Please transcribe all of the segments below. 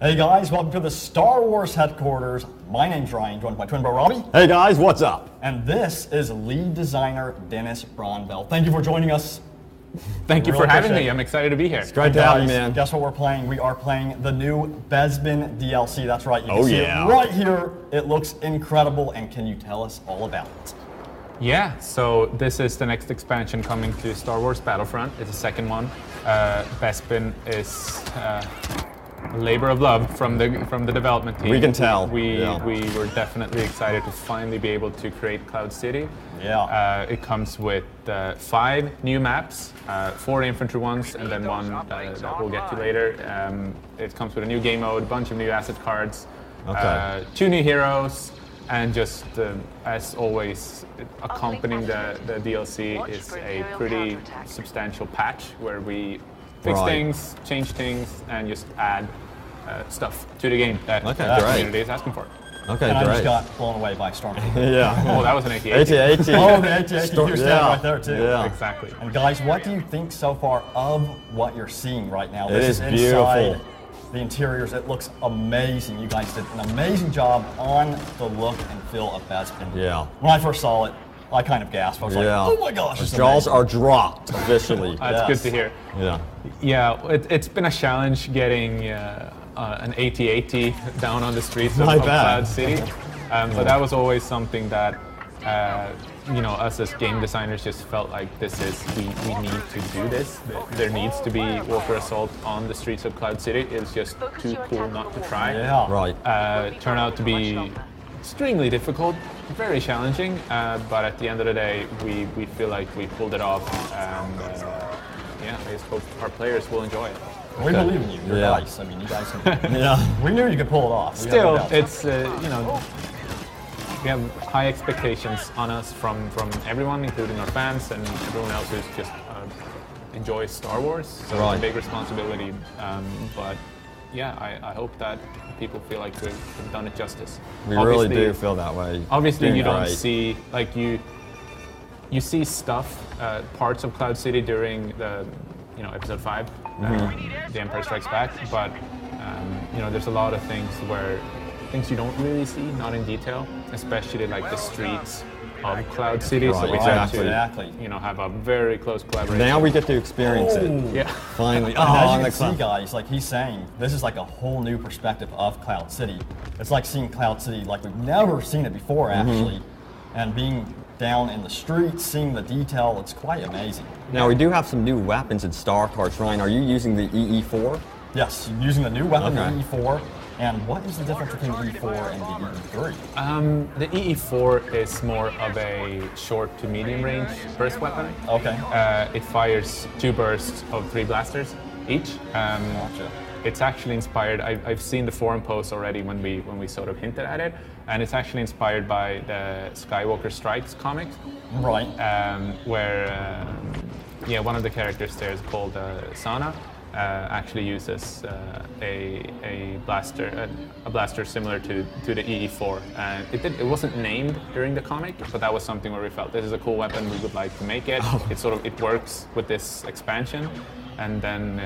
Hey guys, welcome to the Star Wars headquarters. My name's Ryan, joined by twin bro Robbie. Hey guys, what's up? And this is lead designer Dennis Bronbell. Thank you for joining us. Thank you for having me. I'm excited to be here. It's great to have you, man. Guess what we're playing? We are playing the new Bespin DLC. That's right. You can Oh, see yeah. it right here. It looks incredible. And can you tell us all about it? Yeah, so this is the next expansion coming to Star Wars Battlefront. It's the second one. Bespin is a labor of love from the development team. We can tell. We were definitely excited to finally be able to create Cloud City. Yeah. It comes with 5 new maps, 4 infantry ones, and then one that we'll get to later. It comes with a new game mode, a bunch of new asset cards, 2 new heroes, and just as always, accompanying the DLC is a pretty substantial patch where we fix things, change things, and just add stuff to the game that the community is asking for. Okay, and I just got blown away by Stormtrooper. Yeah. Oh, that was an AT-AT. AT-AT. Oh, the AT-AT. You're standing right there, too. Yeah. Exactly. And guys, what do you think so far of what you're seeing right now? It This is is beautiful. inside the interiors. It looks amazing. You guys did an amazing job on the look and feel of Bespin. Yeah. When I first saw it, I kind of gasped. I was like, oh my gosh, it's jaws amazing. are dropped officially. That's good to hear. Yeah. Yeah, it's been a challenge getting an AT-AT down on the streets of Cloud City. But that was always something that, us as game designers just felt like we need to do this. There needs to be Walker Assault on the streets of Cloud City. It's just too cool not to try. Yeah. Right. Turned out to be extremely difficult, very challenging, but at the end of the day, we feel like we pulled it off, and I just hope our players will enjoy it. We believe in you. You're nice. I mean, you guys can. Yeah. We knew you could pull it off. Still, it's we have high expectations on us from everyone, including our fans and everyone else who's just enjoys Star Wars. So it's a big responsibility, but yeah, I hope that people feel like we've done it justice. We really do feel that way. Obviously, you don't see, like you see stuff, parts of Cloud City during the, episode 5, The Empire Strikes Back, but there's a lot of things you don't really see, not in detail, especially like the streets of Cloud City. So we have to, have a very close collaboration. Now we get to experience it. Yeah. Finally. As you can see, guys, like he's saying, this is like a whole new perspective of Cloud City. It's like seeing Cloud City like we've never seen it before, actually. And being down in the streets, seeing the detail, it's quite amazing. Now we do have some new weapons and star cards. Ryan, are you using the EE4? Yes, using the new weapon, the EE4. And what is the difference between the E4 and the EE3? The EE4 is more of a short to medium range burst weapon. Okay. It fires 2 bursts of 3 blasters each. Gotcha. It's actually inspired. I've seen the forum posts already when we sort of hinted at it, and it's actually inspired by the Skywalker Strikes comics. Right. Where one of the characters there is called Sana. Actually uses a blaster similar to the EE4. It wasn't named during the comic, but that was something where we felt this is a cool weapon. We would like to make it. It works with this expansion, and then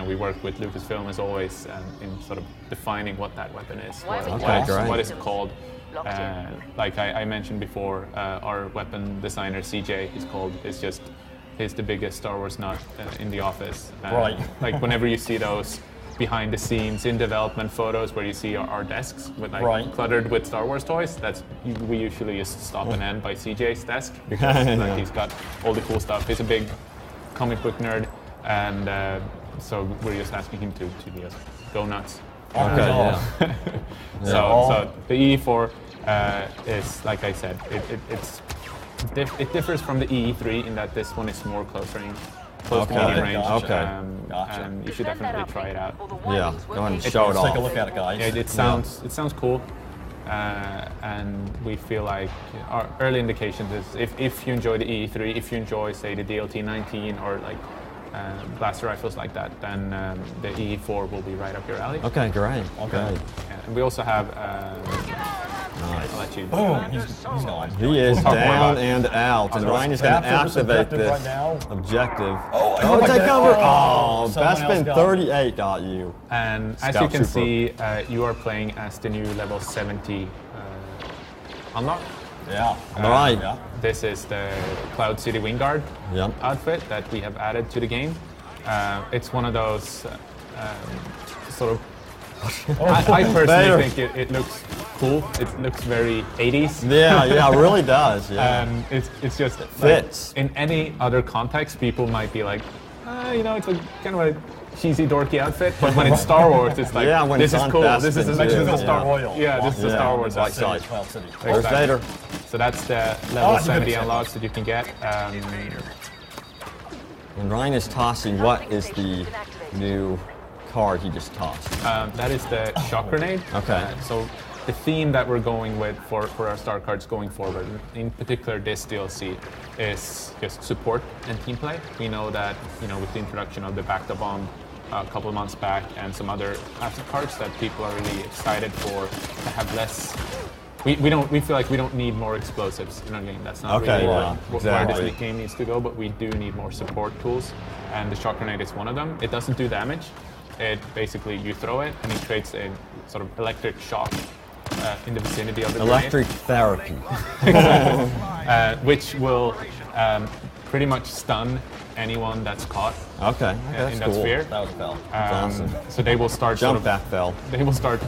we work with Lucasfilm as always in sort of defining what that weapon is. What is it called? Like I mentioned before, our weapon designer CJ he's the biggest Star Wars nut in the office. Right. Like whenever you see those behind the scenes in development photos where you see our desks with cluttered with Star Wars toys, we usually just stop and end by CJ's desk because he's got all the cool stuff. He's a big comic book nerd, and so we're just asking him to just go nuts. Okay. So the EE4 is, like I said, it differs from the EE3 in that this one is more close range, close to medium range. Gotcha. And you should definitely try it out. Yeah, go ahead and show it off. Take a look at it, guys. Yeah, it sounds cool, and we feel like our early indications is if you enjoy the EE3, if you enjoy say the DLT-19 or like blaster rifles like that, then the EE4 will be right up your alley. Okay, great. Okay. And we also have. Nice. I'll let got you. Boom, he's gone. He is talk more down about it. and out, and Ryan is going to Capture this activate objective this right now. objective. Oh, my take God. over! Oh, Oh, someone else Bespin got 38 got you. And as Scout you can Trooper. see, you are playing as the new level 70 unlock. Yeah. All right. Yeah. This is the Cloud City Wingguard Yep. outfit that we have added to the game. It's one of those sort of. I personally Better. think it looks cool. It looks very 80s. Yeah, it really does. Yeah. It's just Fits. Like, in any other context, people might be like, it's a kind of a cheesy, dorky outfit. But when it's Star Wars, it's like, Yeah, when this it's is on cool. This Bespin, is Makes too. you feel Yeah. Star Royal. Yeah, this is a Yeah. Star Wars Like outfit. sight. Cloud City. There's Exactly. Vader. So that's the level that's 70 good. unlocks that you can get. And Ryan is tossing what is the new card he just tossed? That is the shock grenade. Okay. So the theme that we're going with for our star cards going forward, in particular this DLC, is just support and team play. We know that with the introduction of the backed-up bomb a couple of months back and some other asset cards, that people are really excited for to have less. We feel like we don't need more explosives in our game. That's not Okay, really yeah, where exactly. this game needs to go, but we do need more support tools, and the shock grenade is one of them. It doesn't do damage. It basically, you throw it and it creates a sort of electric shock in the vicinity of the Electric therapy. grenade, which will pretty much stun anyone that's caught Okay, in that's that cool. sphere. That was a fail. awesome. So they will start Jump sort of, back fell. They will start.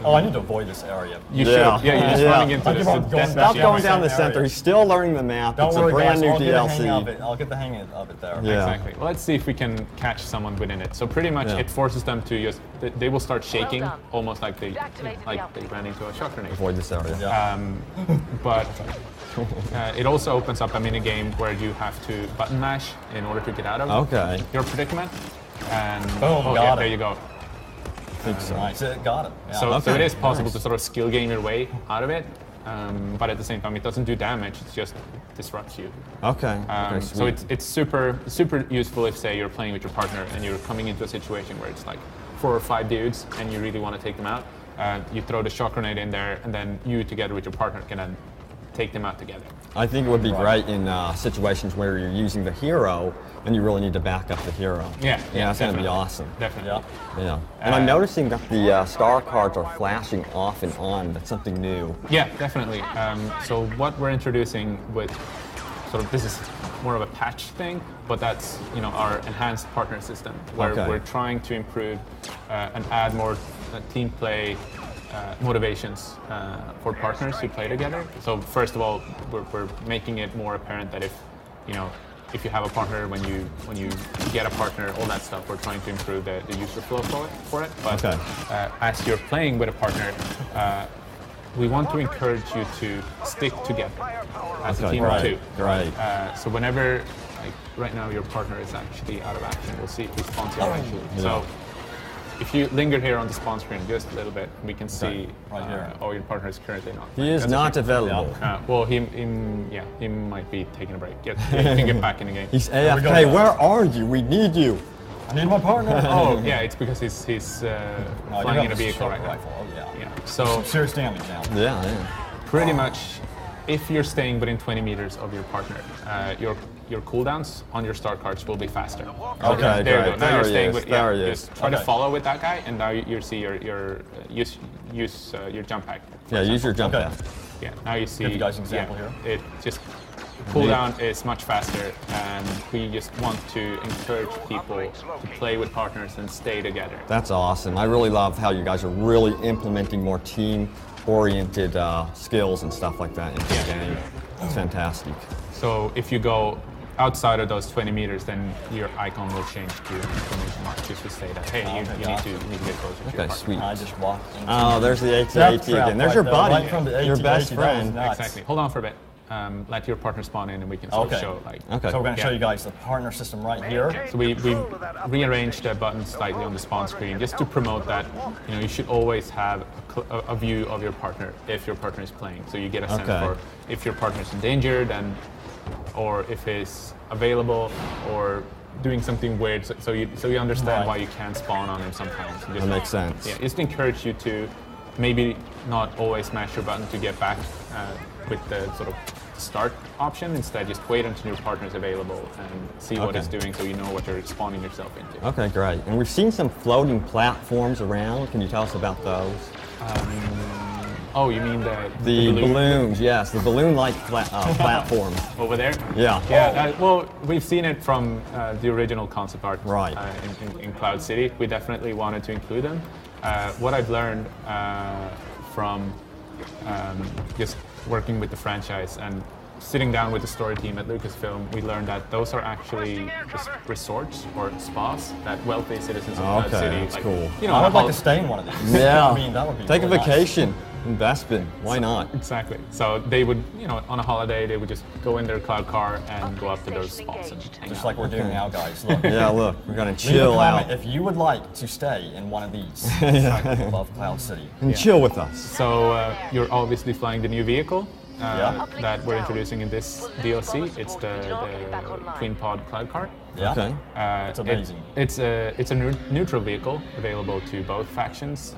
Oh, I need to avoid this area. You Yeah. should. Yeah, you're just Yeah. running into I this. keep on death going machine. back Stop going down the Same center. area. He's still learning the map. Don't it's worry, a brand guys. new I'll get the hang DLC. of it. I'll get the hang of it there. Yeah. Exactly. Well, let's see if we can catch someone within it. So pretty much, Yeah. it forces them to just. They will start shaking, done. almost like they Deactivate the ran into a shock grenade. Avoid this area. Yeah. But it also opens up a mini game where you have to button mash in order to get out of Okay. your predicament. And Boom, oh, got yeah, it. there you go. Nice. Got it. Yeah. So Okay, it is possible nice. to sort of skill game your way out of it, but at the same time, it doesn't do damage. It just disrupts you. Okay. Okay, So sweet. it's super useful if, say, you're playing with your partner and you're coming into a situation where it's like 4 or 5 dudes and you really want to take them out. You throw the shock grenade in there, and then you together with your partner can then take them out together. I think it would be great in situations where you're using the hero and you really need to back up the hero. Yeah, that's going to be definitely. awesome. Definitely. Yeah. Yeah. And I'm noticing that the star cards are flashing off and on. That's something new. Yeah, definitely. So what we're introducing with sort of, this is more of a patch thing, but that's our enhanced partner system, where Okay. we're trying to improve and add more team play motivations for partners who play together. So first of all, we're making it more apparent that if you have a partner, when you get a partner, all that stuff, we're trying to improve the user flow for it. But Okay. as you're playing with a partner, we want to encourage you to stick together as a Okay, team great, of two. great. So whenever, like right now, your partner is actually out of action, we'll see if he spawns here eventually. So if you linger here on the spawn screen just a little bit, we can see, right here. your partner is currently not. He is That's not okay. available. Well, he might be taking a break. He can get back in the game. He's we go. AFK. Where are you? We need you. I need my partner. Oh, yeah, it's because he's No, I flying do in a have vehicle short right now. rifle. Oh, yeah. Yeah. So Some serious damage now. Yeah. pretty much, if you're staying within 20 meters of your partner, your cooldowns on your star cards will be faster. Okay, there you great. go. Now There you're he staying is. with. There Yeah, he is. just try to Okay. follow with that guy, and now you see your use your jump pack. for Yeah, use example. your jump Okay. pad. Yeah, now you see. Give you guys an example It just cooldown is much faster, and we just want to encourage people to play with partners and stay together. That's awesome. I really love how you guys are really implementing more team-oriented skills and stuff like that into the game. It's fantastic. So if you go outside of those 20 meters, then your icon will change to an exclamation mark just to say that, hey, you need to get closer to your Okay, partner. sweet. I just walked into Oh, there's the Death AT-AT trap again. There's right your there, buddy, right from the your AT-AT. best That was friend. nuts. Exactly. Hold on for a bit. Let your partner spawn in, and we can sort Okay. of show like. Okay. So we're going to show Yeah. you guys the partner system right here. So we rearranged the buttons slightly on the spawn screen just to promote that you should always have a view of your partner if your partner is playing. So you get a sense Okay. for if your partner is endangered or if he's available or doing something weird. So you understand Right. why you can't spawn on him sometimes. And That makes sense. Yeah, just encourage you to maybe not always mash your button to get back with the sort of start option. Instead, just wait until your partner is available and see what it's doing, so you know what you're spawning yourself into. Okay, great. And we've seen some floating platforms around. Can you tell us about those? Oh, you mean the balloons? Yes, the balloon-like platforms. Over there? Yeah. Yeah. Well, we've seen it from the original concept art Right. in Cloud City. We definitely wanted to include them. What I've learned from just working with the franchise and sitting down with the story team at Lucasfilm, we learned that those are actually resorts or spas that wealthy citizens of Cloud City. That's cool. You know, I would like to stay in one of these. Yeah. I mean, that would be Take really a vacation in Bespin. Why not? Exactly. So they would, you know, on a holiday, they would just go in their cloud car and go up to those spots and hang Just out. like we're doing now, guys. Look. Yeah, look, we're gonna Leave a chill comment out if you would like to stay in one of these. Above Cloud City. and chill with us. So you're obviously flying the new vehicle Yeah. that we're introducing in this DLC. It's the Twin Pod Cloud Car. Yeah. Okay. It's amazing. It's a neutral vehicle available to both factions.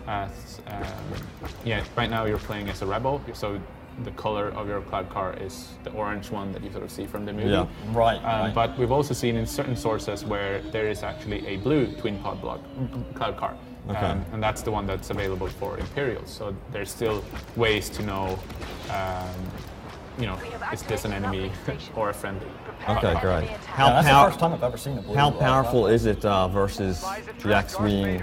Right now you're playing as a rebel, so the color of your cloud car is the orange one that you sort of see from the movie. Yeah. Right. Right. But we've also seen in certain sources where there is actually a blue twin pod cloud car. Okay. And that's the one that's available for Imperials. So there's still ways to know, is this an enemy or a friendly? Okay, great. That's the first time I've ever seen a blue. How powerful is it versus the X-Wing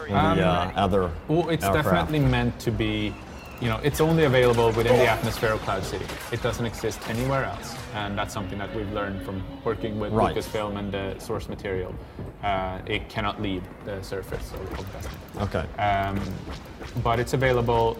and the other Well, it's aircraft? definitely meant to be, it's only available within the atmosphere of Cloud City. It doesn't exist anywhere else. And that's something that we've learned from working with Right. Lucasfilm and the source material. It cannot leave the surface of Bespin. Okay. But it's available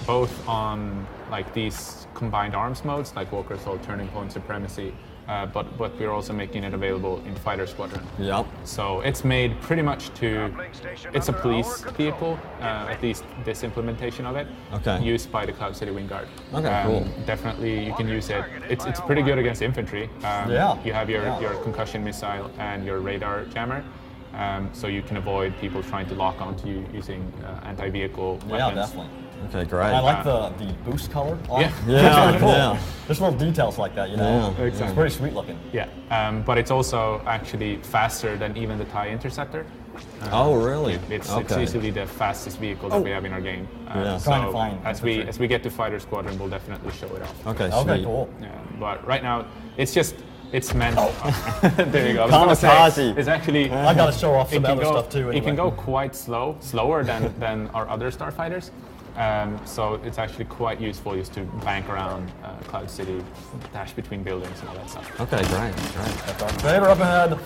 both on like these combined arms modes, like Walker Assault, Turning Point, Supremacy, but we're also making it available in Fighter Squadron. Yep. So it's made pretty much it's a police vehicle, at least this implementation of it, Okay. used by the Cloud City Wing Guard. Okay, cool. Definitely you can use it. It's pretty good against infantry. Yeah. You have your concussion missile and your radar jammer. So you can avoid people trying to lock onto you using anti-vehicle weapons. Yeah, definitely. Okay, great. I like the boost color. On Yeah. it. Yeah, It's really cool. yeah. There's little details like that, Yeah. It's pretty sweet looking. Yeah, but it's also actually faster than even the TIE Interceptor. Oh, really? It's Okay. easily the fastest vehicle that we have in our game. Yeah. So Trying to find as we get to Fighter Squadron, we'll definitely show it off. Okay, Okay, sweet. cool. Yeah, but right now it's meant. There you go. I was gonna say, Kamikaze. it's actually. I got to show off some It can other go. stuff too. It can anyway. go quite slower than our other starfighters. So it's actually quite useful just to bank around Cloud City, dash between buildings and all that stuff. Okay, great. That's Darth Vader up ahead.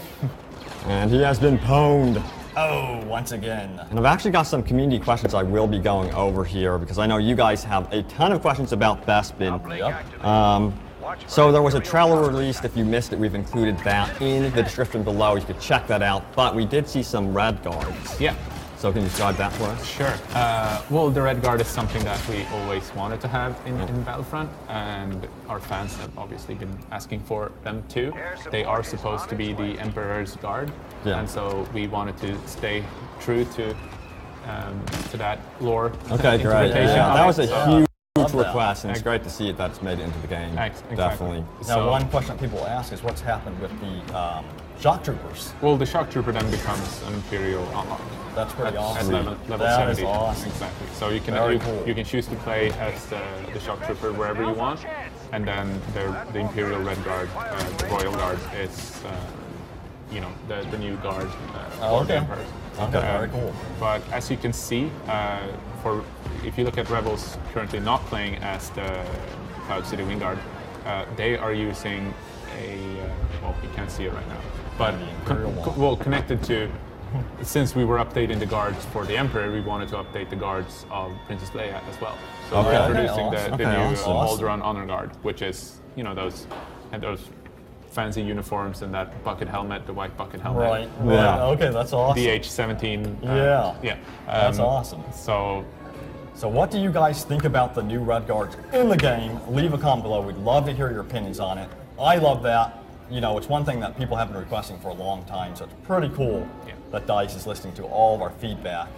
And he has been pwned. Oh, once again. And I've actually got some community questions I will be going over here because I know you guys have a ton of questions about Bespin. Yep. So there was a trailer released. If you missed it, we've included that in the description below. You could check that out. But we did see some red guards. Yeah. So can you describe that for us? Sure. Well, the Red Guard is something that we always wanted to have in Battlefront, and our fans have obviously been asking for them too. They are supposed to be the Emperor's Guard, Yeah. and so we wanted to stay true to that lore. Okay, great. interpretation Yeah, of that it. was a So- huge Love that. request, and it's great to see it that's made it into the game. Exactly. Definitely. Now, So- one question that people ask is what's happened with the shock troopers. Well, the Shock Trooper then becomes an Imperial unlock. That's pretty At awesome. level That is 70. awesome. Exactly. So you Very cool. you can choose to play as the Shock Trooper wherever you want, and then the Imperial Red Guard, the Royal Guard, is the new guard for the okay. Emperor. Okay, very cool. But as you can see, if you look at Rebels currently not playing as the Cloud City Wing Guard, they are using you can't see it right now, but The Imperial one. connected to. Since we were updating the guards for the Emperor, we wanted to update the guards of Princess Leia as well. So Okay. we're introducing Okay, the awesome. new Alderaan Honor Guard, which is those fancy uniforms and that bucket helmet, the white bucket helmet. Right. Yeah. Right. Okay, that's awesome. DH-17. Yeah. Yeah. That's awesome. So So what do you guys think about the new Red Guards in the game? Leave a comment below. We'd love to hear your opinions on it. I love that. It's one thing that people have been requesting for a long time, so it's pretty cool that DICE is listening to all of our feedback.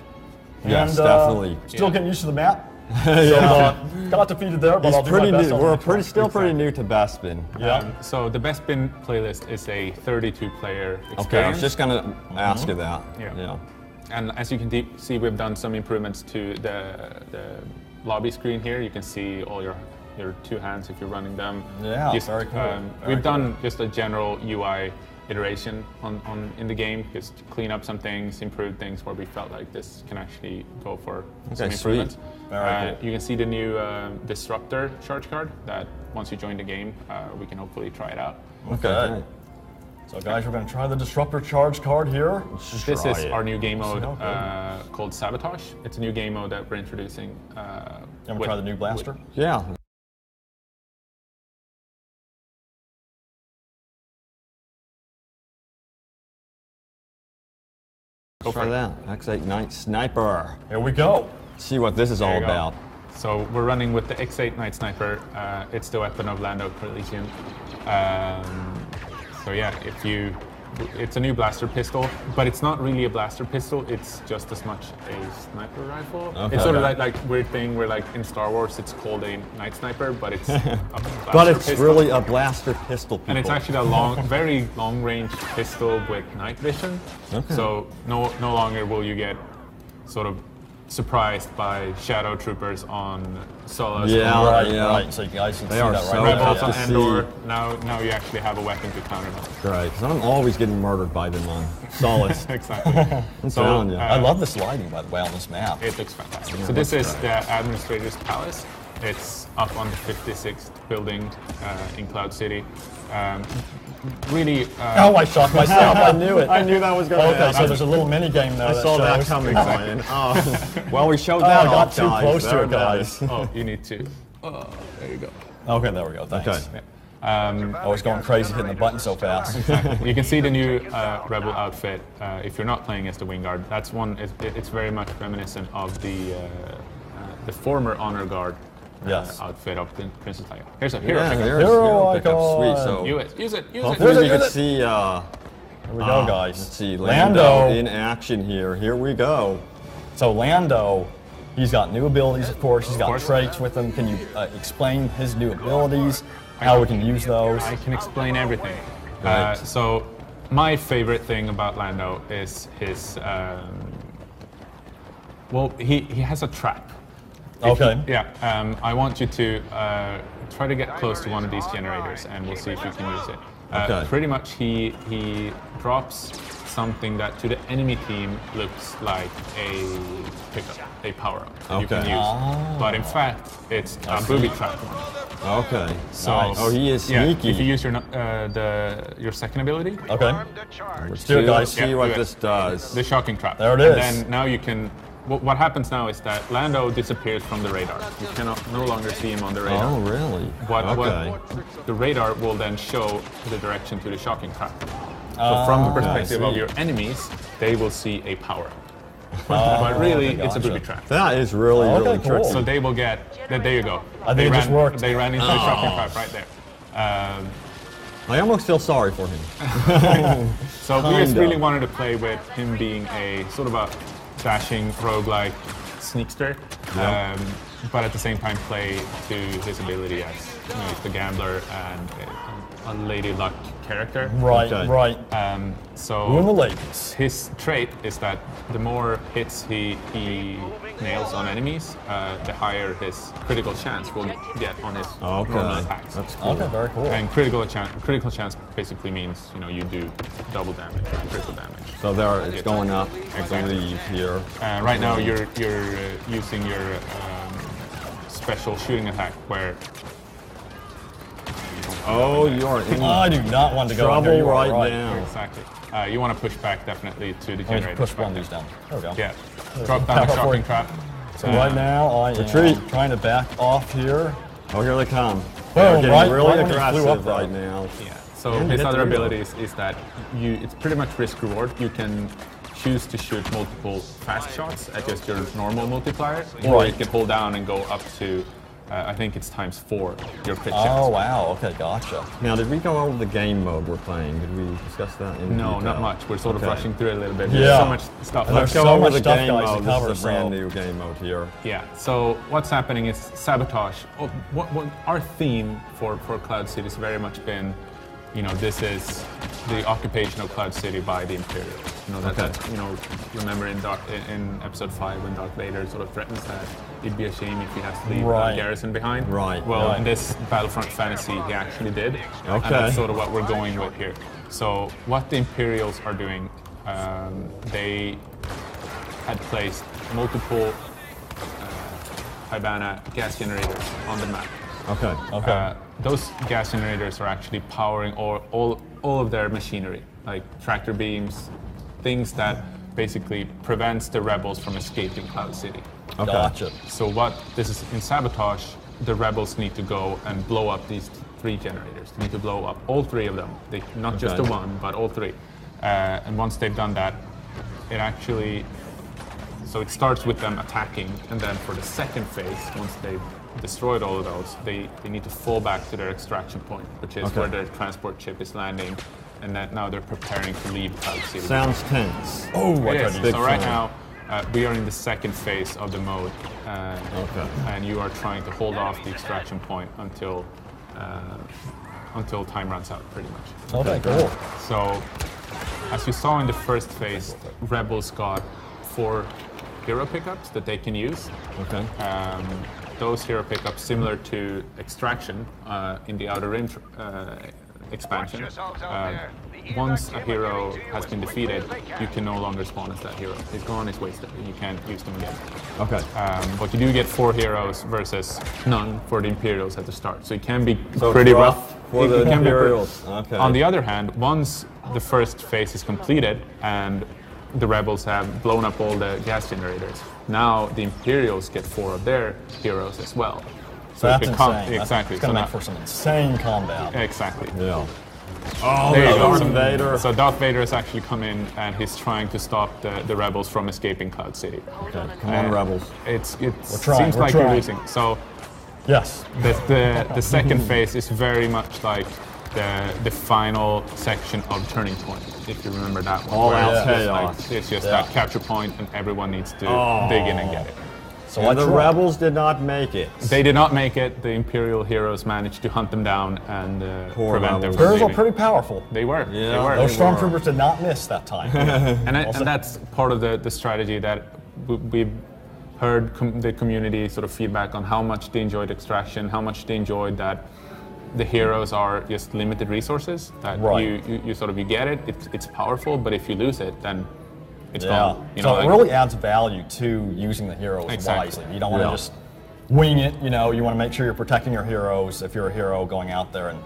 Yes, and, definitely. Still getting used to the map. Yeah. So, got defeated there, but It's I'll do my pretty best new. on We're the next one. still pretty new to Bespin. Yeah. So the Bespin playlist is a 32-player experience. Okay, I was just gonna ask you that. Yeah. And as you can see, we've done some improvements to the lobby screen here. You can see all your two hands if you're running them. Yeah, very cool. We've done just a general UI iteration in the game, just to clean up some things, improve things where we felt like this can actually go for some improvements. Very cool. You can see the new Disruptor charge card that once you join the game, we can hopefully try it out. Okay. So guys, we're going to try the Disruptor charge card here. This is our new game mode called Sabotage. It's a new game mode that we're introducing. And we'll try the new blaster? Yeah. Go Try that. X8 Night Sniper. Here we go. See what this is all you go. about. So we're running with the X8 Night Sniper. It's the weapon of Lando Calrissian. So yeah, it's a new blaster pistol, but it's not really a blaster pistol. It's just as much a sniper rifle. Okay. It's sort of like weird thing where like in Star Wars it's called a night sniper, but it's a blaster But it's pistol. really a blaster pistol. People. And it's actually a very long-range pistol with night vision. Okay. So no longer will you get sort of surprised by shadow troopers on solos. Yeah, Right. So you guys can see are that so right Rebels there. on to see. Endor. Now you actually have a weapon to counter them. Right, because I'm always getting murdered by them on Solace. Exactly. I'm telling you. I love the sliding, by the way, on this map. It looks fantastic. So this is the Administrator's Palace. It's up on the 56th building in Cloud City. Really. Oh, I shot myself. I knew it. I knew that was going to Okay, happen. so there's a little mini game there. I saw that shows. coming, Ryan. Oh. Well, we showed Oh, that I got off, too guys. close to Very it, guys. Oh, you need to. Oh, there you go. Okay, there we go. Thanks. Okay. I was going crazy hitting the button so fast. You can see the new Rebel outfit. If you're not playing as the Wingguard, that's one. It's very much reminiscent of the former Honor Guard outfit of the Princess Leia. Here's a hero. Yeah, pickup. there's Hero pickup. icon. Sweet. So Use it. hopefully we Use can it. see. Here we go, guys. Let's see Lando Lando. in action here. Here we go. So Lando, he's got new abilities, of course. He's got course. traits with him. Can you explain his new abilities? How we can use those? I can explain everything. Right. So my favorite thing about Lando is his. Well, he has a trap. I want you to try to get close to one of these generators, and we'll see if you can use it. Okay. Pretty much, he drops something that to the enemy team looks like a pickup, a power-up that you can Okay. use. But in fact, it's a booby trap one. Okay. So, Oh, he is yeah, sneaky. if you use your second ability, Okay. Let's do it, guys. See Yeah, what do it. this does. the shocking trap. There it And is. then now you can. What happens now is that Lando disappears from the radar. You cannot no longer see him on the radar. Oh, really? Okay. What the radar will then show the direction to the shocking trap. So from the perspective of see. your enemies, they will see a power. But really, okay, it's a gotcha. booby trap. That is really, Okay, really cool. tricky. So they will get. There you go. I think they it just worked. They ran into the shocking trap right there. I almost feel sorry for him. So we just Kinda. really wanted to play with him being a sort of a dashing roguelike sneakster, but at the same time play to his ability as he's the gambler and a lady luck character. Right, Okay. right. So Who in the ladies? his trait is that the more hits he nails on enemies, the higher his critical chance will get on his normal Okay. attacks. That's cool. Okay, very cool. And critical chance basically means you do double damage, critical damage. So there, it's going up, I Exactly. believe, here. Right now you're using your special shooting attack where. Oh, you are in I do not want to go in there. trouble You are right now. Exactly. You want to push back definitely to the Let me generator. push one of these down. There we go. Yeah. Drop down the Power shocking forward. trap. So right now I Retreat. am trying to back off here. Oh, here they come. Boom, They're getting right really when he flew aggressive up there. right now. Yeah. So And his hit other the reload. abilities is that it's pretty much risk reward. You can choose to shoot multiple fast shots at just your normal multiplier, or you Right. can hold down and go up to I think it's ×4 your pitch Oh, chance. wow. Okay, gotcha. Now, did we go over the game mode we're playing? Did we discuss that in No, detail? not much. We're sort of Okay. rushing through it a little bit. Yeah. There's so much stuff. And Let's there's go so over much the stuff, game guys, to mode. cover, This is a brand so- new game mode here. Yeah, so what's happening is sabotage. What our theme for Cloud City has very much been, this is the occupation of Cloud City by the Imperials. Remember in episode 5 when Darth Vader sort of threatens that it'd be a shame if he has to leave Right. the garrison behind. Right. Well, Right. in this Battlefront fantasy, he actually did. Okay. And that's sort of what we're going with here. So what the Imperials are doing, they had placed multiple Hibana gas generators on the map. Okay. Okay. Those gas generators are actually powering all of their machinery, like tractor beams, things that basically prevents the rebels from escaping Cloud City. Okay. Gotcha. So what this is in sabotage, the rebels need to go and blow up these 3 generators. They need to blow up all 3 of them. Not just the Okay. one, but all 3. And once they've done that, so it starts with them attacking, and then for the second phase, once they've destroyed all of those, they need to fall back to their extraction point, which is Okay. where their transport ship is landing, and that now they're preparing to leave Cloud City. Sounds tense. Oh, It is. big So right fan. now, we are in the second phase of the mode, Okay. and you are trying to hold off the extraction point until time runs out, pretty much. Okay, cool. So, as you saw in the first phase, rebels got 4 hero pickups that they can use. Okay. Those hero pickups, similar to Extraction in the Outer Rim expansion, once a hero has been defeated, you can no longer spawn as that hero. He's gone, he's wasted, and you can't use them again. Okay. But you do get 4 heroes versus none for the Imperials at the start, so it can be So pretty rough rough. for It the can be Imperials. Okay. On the other hand, once the first phase is completed and the rebels have blown up all the gas generators, now the Imperials get 4 of their heroes as well. So that's insane. Exactly. It's going to So make for some insane combat. exactly. Yeah. There you go. Darth So- Vader. So Darth Vader has actually come in and he's trying to stop the rebels from escaping Cloud City. Okay. Come on, rebels. It trying, seems we're like you're trying. losing. So Yes. the second phase is very much like the final section of Turning Point, if you remember that one. All where out it's just chaos. it's just Yeah. that capture point and everyone needs to dig in and get it. So And the tried. rebels did not make it. They did not make it. The Imperial heroes managed to hunt them down and Poor prevent them rebels. from Imperials are leaving. pretty powerful. They were. Yeah, They were. Those They were. stormtroopers did not miss that time. And that's part of the strategy that we've heard the community sort of feedback on how much they enjoyed Extraction, how much they enjoyed that the heroes are just limited resources. That Right. you get it, it's powerful, but if you lose it, then it's Yeah. gone. So it really adds value to using the heroes Exactly. wisely. You don't want to Yeah. just wing it. You want to make sure you're protecting your heroes if you're a hero going out there and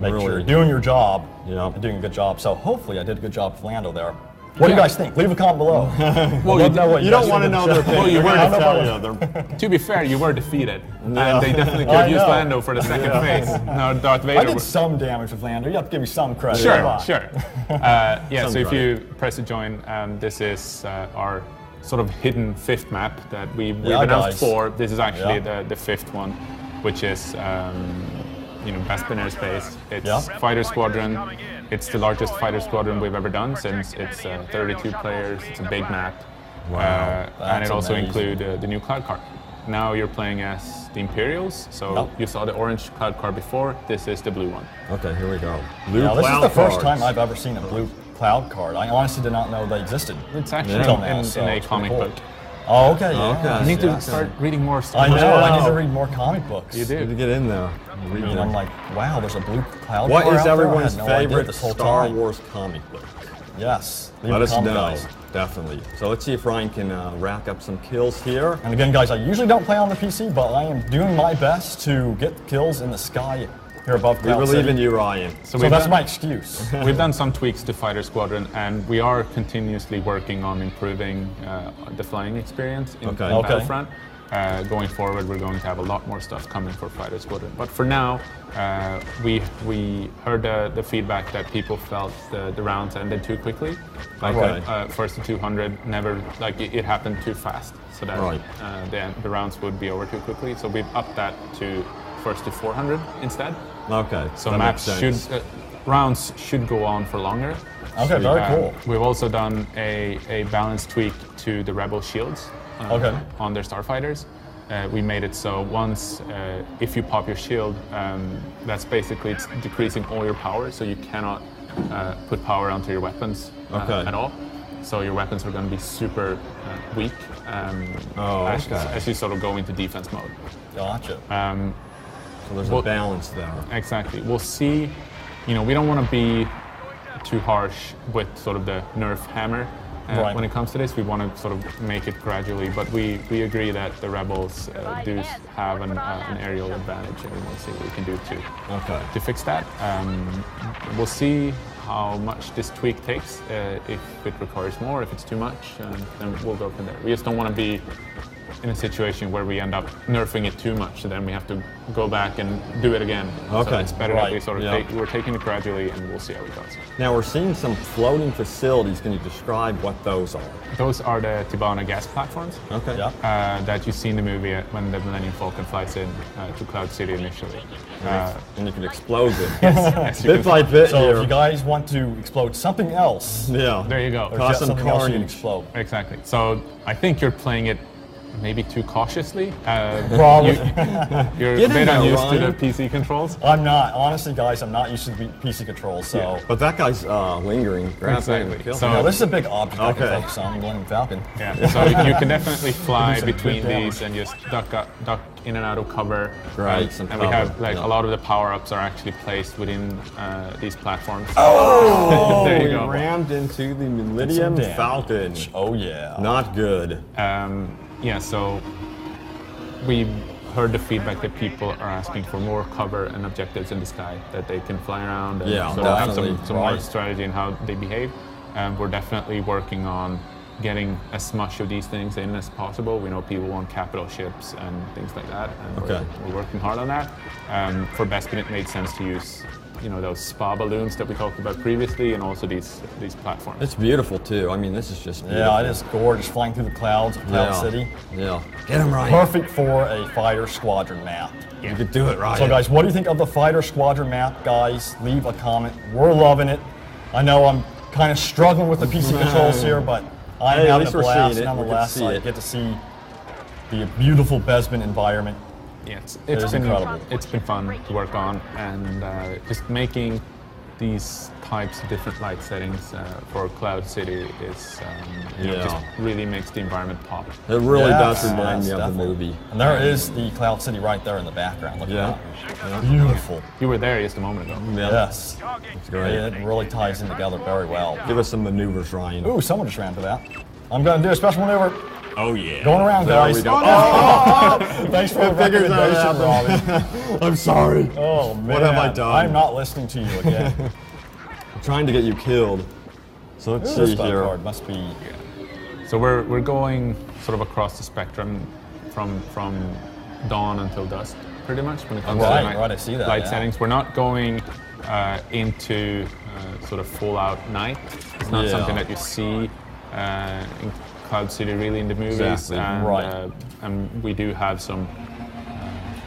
make Really. sure you're doing your job Yeah. and doing a good job. So hopefully I did a good job with Lando there. What do you guys think? Leave a comment below. Well, I'd love to know what You guys don't want to think know of the their show. opinion. you We're were gonna the tell fellas. you. To be fair, you were defeated, Yeah. and they definitely I could use know. Lando for the second phase. No, Darth Vader. I did some damage with Lando. You have to give me some credit. Come Sure, on. sure. Yeah, Some so if credit. you press to join, this is our sort of hidden 5th map that we've Yeah, announced guys. 4. This is actually Yeah. the 5th one, which is Bespin airspace. It's Yeah. fighter squadron. It's the largest fighter squadron we've ever done since it's 32 players. It's a big map. Wow, And that's it also amazing. includes the new cloud car. Now you're playing as the Imperials, so Yep. you saw the orange cloud car before. This is the blue one. Okay, here we go. Blue Now, this is cloud the first cards. time I've ever seen a blue cloud card. I honestly did not know they existed. It's actually Until now, in so a it's pretty comic cool. book. Oh, okay. Yeah. Okay. You need to Yeah. start reading more stuff. I know. I need Wow. to read more comic books. You do. Need to get in there. Read And them. I'm like, wow, there's a blue cloud What car is out there? I had everyone's no idea favorite this whole Star time. Wars comic book? Yes. Leave Let a us comment, know, guys. definitely. So let's see if Ryan can rack up some kills here. And again, guys, I usually don't play on the PC, but I am doing my best to get kills in the sky here above We Cloud believe City. in you, Ryan. So we've that's done- my excuse. We've done some tweaks to Fighter Squadron, and we are continuously working on improving the flying experience in Okay. Okay. Battlefront. Going forward, we're going to have a lot more stuff coming for Fighter Squadron. But for now, we heard the feedback that people felt the rounds ended too quickly. Like first to 200, never like it happened too fast, so that the rounds would be over too quickly. So we've upped that to first to 400 instead. Okay. So maps rounds should go on for longer. Okay, very cool. We've also done a balance tweak to the Rebel shields on their starfighters. We made it so once, if you pop your shield, that's basically it's decreasing all your power, so you cannot put power onto your weapons at all. So your weapons are going to be super weak as you sort of go into defense mode. Gotcha. So there's a balance there. Exactly. We'll see. You know, we don't want to be too harsh with sort of the nerf hammer when it comes to this. We want to sort of make it gradually, but we agree that the Rebels do have an aerial advantage, and we'll see what we can do to fix that. We'll see how much this tweak takes. If it requires more, if it's too much, then we'll go from there. We just don't want to be in a situation where we end up nerfing it too much, so then we have to go back and do it again. Okay. So it's better that we sort of we're taking it gradually, and we'll see how it goes. Now we're seeing some floating facilities. Can you describe what those are? Those are the Tibanna gas platforms. Okay. That you see in the movie when the Millennium Falcon flies in to Cloud City initially. And you can explode them. Yes, bit by bit So here. if you guys want to explode something else, there you go. Cause some something else you can carnage. explode. Exactly. So I think you're playing it maybe too cautiously. Probably. You're Get a bit in there, unused to the Ryan. PC controls. I'm not. Honestly, guys, I'm not used to the PC controls, so. But that guy's lingering. Grab Exactly. that and kill So- him. Yeah, this is a big object I can Okay. focus on, Millennium Falcon. Yeah. So you can definitely fly some good between damage. these and just duck in and out of cover. Right, some and we cover, have like yeah. a lot of the power-ups are actually placed within these platforms. Oh, there you we go. rammed into the Millennium damage. Falcon. Oh, yeah. Not good. Yeah, so we heard the feedback that people are asking for more cover and objectives in the sky that they can fly around and Yeah, sort of have definitely. some more Right. strategy in how they behave. We're definitely working on getting as much of these things in as possible. We know people want capital ships and things like that, and we're working hard on that. For Bespin, it made sense to use those spa balloons that we talked about previously, and also these platforms. It's beautiful too. I mean, this is just beautiful. Yeah, it is gorgeous flying through the clouds of Cloud City. Yeah. Get him right. Perfect for a fighter squadron map. You could do it right. So guys, what do you think of the fighter squadron map, guys? Leave a comment. We're loving it. I know I'm kind of struggling with the PC controls here, but I'm Hey, at having least a we're blast seeing it. We can nonetheless. see I it. get to see the beautiful Bespin environment. Yeah, is it's been incredible. It's been fun to work on, and just making these types of different light settings for Cloud City is just really makes the environment pop. It really does Yes, remind yes, me of the definitely. movie. And there is the Cloud City right there in the background. Look Yeah. at that. Beautiful. You were there just a moment ago. Yeah. Yes. It's great. It really ties in together very well. Give us some maneuvers, Ryan. Ooh, someone just ran to that. I'm going to do a special maneuver. Oh yeah. Going around, There guys. we go. Thanks for the figures that recommendation, out. Robbie. I'm sorry. Oh, man. What have I done? I'm not listening to you again. I'm trying to get you killed. So let's This see bug here. card must be... So we're going sort of across the spectrum from dawn until dusk, pretty much when it comes to Right, I see that, light yeah. settings. We're not going into sort of full out night. It's not Yeah. something that you see in Cloud City really in the movies, Exactly, and, right. And we do have some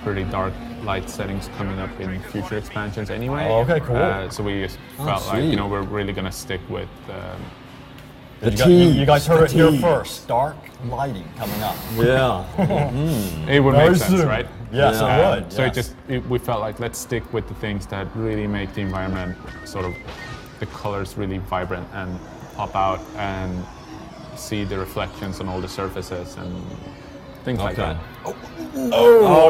pretty dark light settings coming up in future expansions anyway. Oh, okay, cool. So we just felt like sweet. we're really gonna stick with. You guys heard it here tease. first. Dark lighting coming up. Yeah. It would Very make sense, soon. right? Yes, Yeah. it would. So yes. we felt like let's stick with the things that really make the environment sort of the colors really vibrant and pop out, and see the reflections on all the surfaces and things like that. Oh,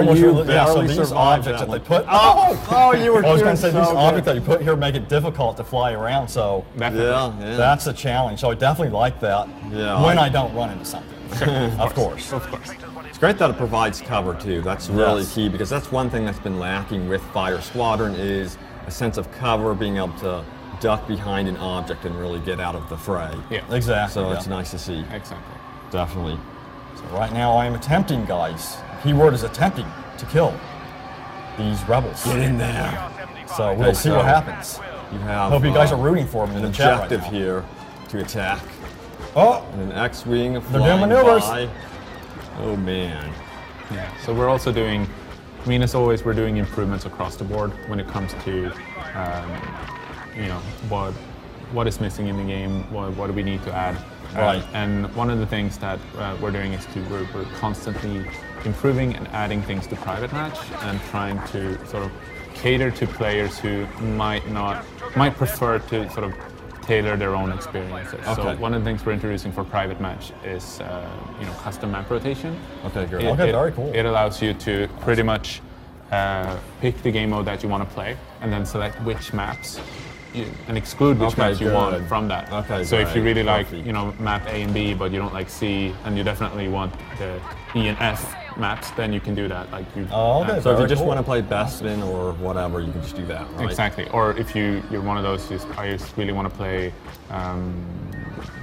you so barely these survived objects that that they one. put. Oh, you were I was doing going to say so these good. objects that you put here make it difficult to fly around. So Definitely. Yeah. that's a challenge. So I definitely like that. Yeah. When I don't run into something. Of course. Of course. It's great that it provides cover too. That's really Yes. key, because that's one thing that's been lacking with Fighter Squadron is a sense of cover, being able to duck behind an object and really get out of the fray. Yeah. Exactly. So yeah. it's nice to see. Exactly. Definitely. So right now I am attempting, guys. Keyword is attempting to kill these rebels. Get in there. So we'll see what happens. You have. Hope you guys are rooting for me in an the chat right objective now. here to attack. Oh, And an X-wing doing flying maneuvers. by. Oh man. Yeah. So we're also doing, I mean, as always, we're doing improvements across the board when it comes to, you know, what is missing in the game, what do we need to add. Right. And one of the things that we're doing is we're constantly improving and adding things to private match and trying to sort of cater to players who might prefer to sort of tailor their own experiences. Okay. So one of the things we're introducing for private match is you know, custom map rotation. Okay, great. Okay, very cool. It allows you to pretty much pick the game mode that you want to play and then select which maps and exclude which maps you want good. from that. Okay, so if you great. really like, Perfect. you know, map A and B, but you don't like C, and you definitely want the E and F maps, then you can do that. Like you. Oh, okay. So if you Very just cool. want to play Bespin or whatever, you can just do that, right? Exactly. Or if you're one of those I just really want to play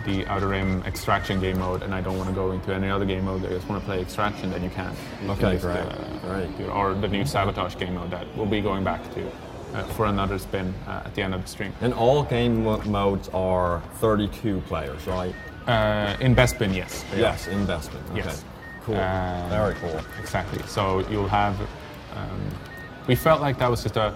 the Outer Rim extraction game mode, and I don't want to go into any other game mode. I just want to play extraction. Then you can. You Okay, can just, great. or the new sabotage game mode that we'll be going back to for another spin at the end of the stream. And all game modes are 32 players, right? In Bespin, yes. they Yes, in Bespin. Okay. Yes. Cool. Very cool. Exactly. So you'll have. We felt like that was just a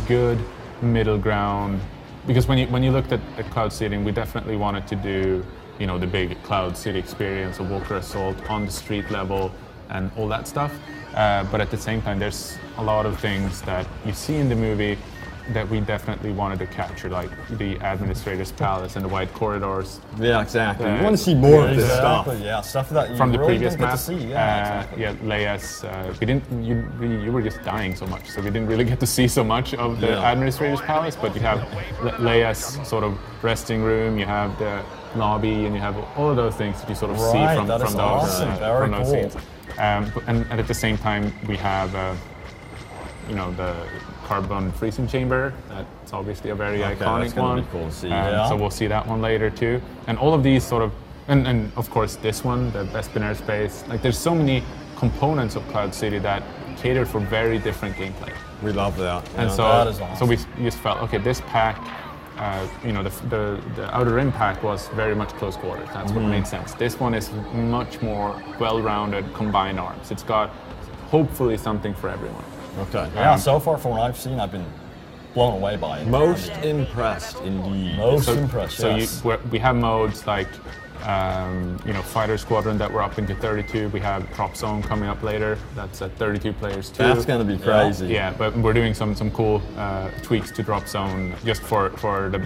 good middle ground, because when you looked at Cloud City, we definitely wanted to do, you know, the big Cloud City experience of Walker Assault on the street level and all that stuff. But at the same time, there's a lot of things that you see in the movie that we definitely wanted to capture, like the Administrator's Palace and the wide corridors Yeah, exactly. Uh, You want to see more of this Exactly, stuff. yeah, stuff that you from the really previous didn't get map. to see. Yeah, exactly. Yeah, Leia's. We didn't. You were just dying so much, so we didn't really get to see so much of the Yeah. Administrator's Palace. But you have Leia's sort of resting room. You have the lobby, and you have all of those things that you sort of see Right, from that is those awesome. Very from those cool. scenes. And at the same time, we have. You know, the carbon freezing chamber. That's obviously a very Okay, iconic that's gonna one. be cool to see. Yeah. So we'll see that one later too. And all of these sort of, and of course this one, the Bespin airspace. Like there's so many components of Cloud City that cater for very different gameplay. We love that. And yeah. so, that is awesome. so we just felt, okay, this pack, you know, the Outer Rim pack was very much close quarters. That's what made sense. This one is much more well-rounded combined arms. It's got hopefully something for everyone. Okay. Yeah, so far from what I've seen, I've been blown away by it. Most impressed, indeed. Most So- impressed, So yes. we have modes like, you know, Fighter Squadron that we're up into 32. We have Prop Zone coming up later. That's at 32 players too. That's going to be crazy. Yeah, but we're doing some cool tweaks to Drop Zone just for the